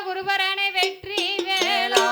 குருபரனை வெற்றி வேலா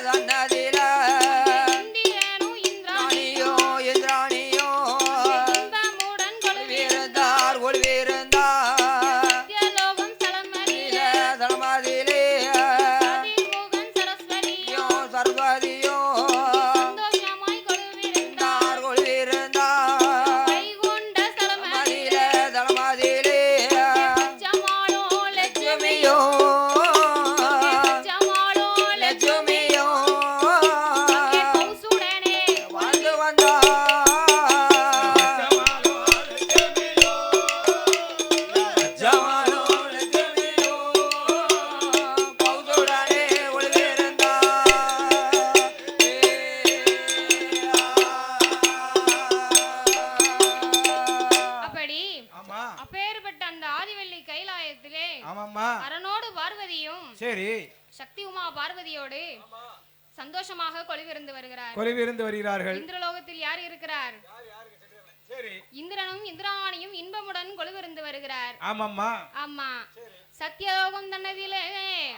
நன்னதி சர்வதியோ சந்தோஷமாய் கொலுவிருந்தார் கொள்விருந்தார் வைகுண்ட ஸ்தலமதிலே தளமதிலே பச்சமாளோ லட்சுமியோ பச்சமாளோ லட்சுமியோ அங்கே கௌசுடனே வாழ்ந்து வந்தார் ஜமாலோ லட்சுமியோ கௌசுடனே அப்படி ஆமா அப்பேற்பட்ட அந்த ஆதிவள்ளி கைலாயத்திலே ஆமாம்மா அரனோடு பார்வதியும் சரி சக்தி உமா பார்வதியோடு சந்தோஷமாக கொலுவிருந்து வருகிறார் கொலைவிருந்து வருகிறார்கள் இந்திரலோகத்தில் யார் இருக்கிறார் சரி இந்திரனும் இந்திராணியும் இன்பமுடன் கொலுவிருந்து வருகிறார் ஆமாம்மா ஆமா சத்தியலோகம் தன்னதிலே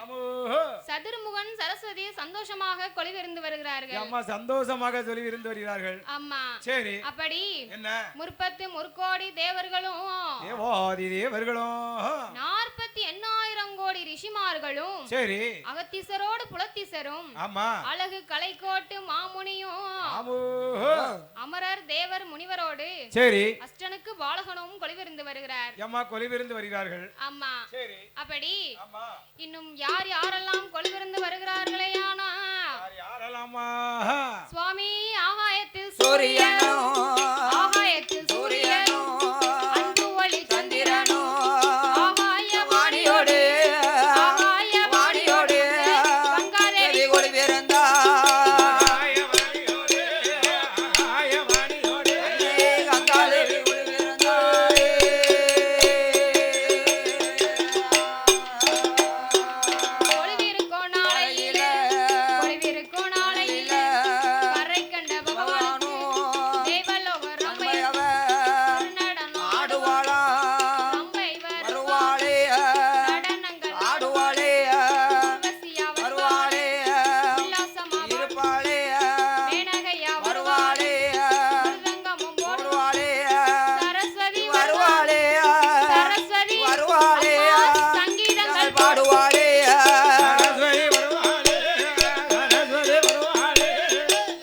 ஆமோஹோ. சதுர்முகன் சரஸ்வதி சந்தோஷமாக கொலுவிருந்து வருகிறார்கள் அம்மா சந்தோஷமாக சொல்லிவிருந்து வருகிறார்கள் ஆமா சரி அப்படி என்ன முற்கோடி தேவர்களும் தேவாதி தேவர்களும் 48,000 கோடி ரிஷிமார்களும் சரி அகத்தீசரோடு புலத்தீசரும் ஆமா அழகு கலைக்கோட்டு மாமுனியும் ஆமோஹோ. அமரர் தேவர் முனிவரோடு சரி அஷ்டனுக்கு பாலகனும் கொலுவிருந்து வருகிறார் அம்மா கொலைவிருந்து வருகிறார்கள் ஆமா சரி அப்படி ஆமா இன்னும் யார் யாரெல்லாம் கொலுவிருந்து வருகிறார்களே ஆனா யாரெல்லாமா சுவாமி ஆகாயத்தில் சூரியனோ ஆகாயத்தில் சூரியனோ அன்பு ஒளி சந்திரனோ ஆகாய வாணியோடு ஆகாய வாணியோடு கங்காதேவி கொள்விருந்தார் கங்காதேவி கொள்விருந்தார் கொலுவிருக்கோ நாளையில கொலுவிருக்கோ நாளையில கரை கண்ட பகவானோ தேவலோக ரம்பையவர் நடனம் ஆடுவாளா ரம்பைவர் வருவாளே நடனங்கள் ஆடுவாளே உர்வசியா வருவாளே உல்லாசமா இருப்பாளே மேனகையா வருவாளே மிருதங்கமும் போடு வருவாளே சரஸ்வதி வருவாளே சரஸ்வதி வருவாளே சங்கீதங்கள் பாடுவாளே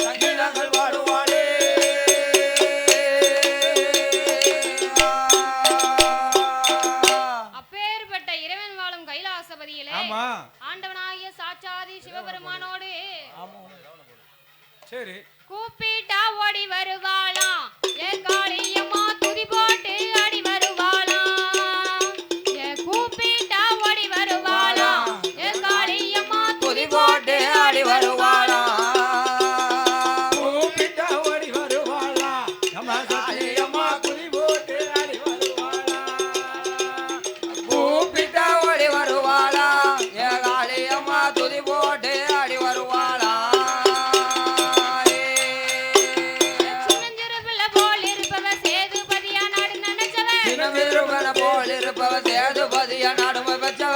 சங்கீதங்கள் பாடுவாளே அப்பேற்பட்ட இறைவன் வாழும் கைலாசபதியிலே ஆமா ஆண்டவனாகிய சாட்சாதி சிவபெருமானோடு சரி கூப்பிட்டா ஓடி வருவாளாம் ஏ காளியம்மா துதி போட்டு அடி வருவாளாம் ஏ கூப்பிட்டா ஓடி வருவாளாம் ஏ காளியம்மா துதி போட்டு ஆடி வருவாளா கூப்பிட்டா ஓடி வருவாளா நம்ம காளியம்மா குதி போட்டு ஆடி வருவாளா கூப்பிட்டா ஓடி வருவாளா ஏகாளியம்மா துதி போட்டு ஆடி வருவாளா சின்னஞ்சிறு பிள்ளை போல் இருப்பவ சேதுபதியா நாடு நினைச்சவ போல் இருப்பவ சேதுபதிய நடுமை பெற்றவ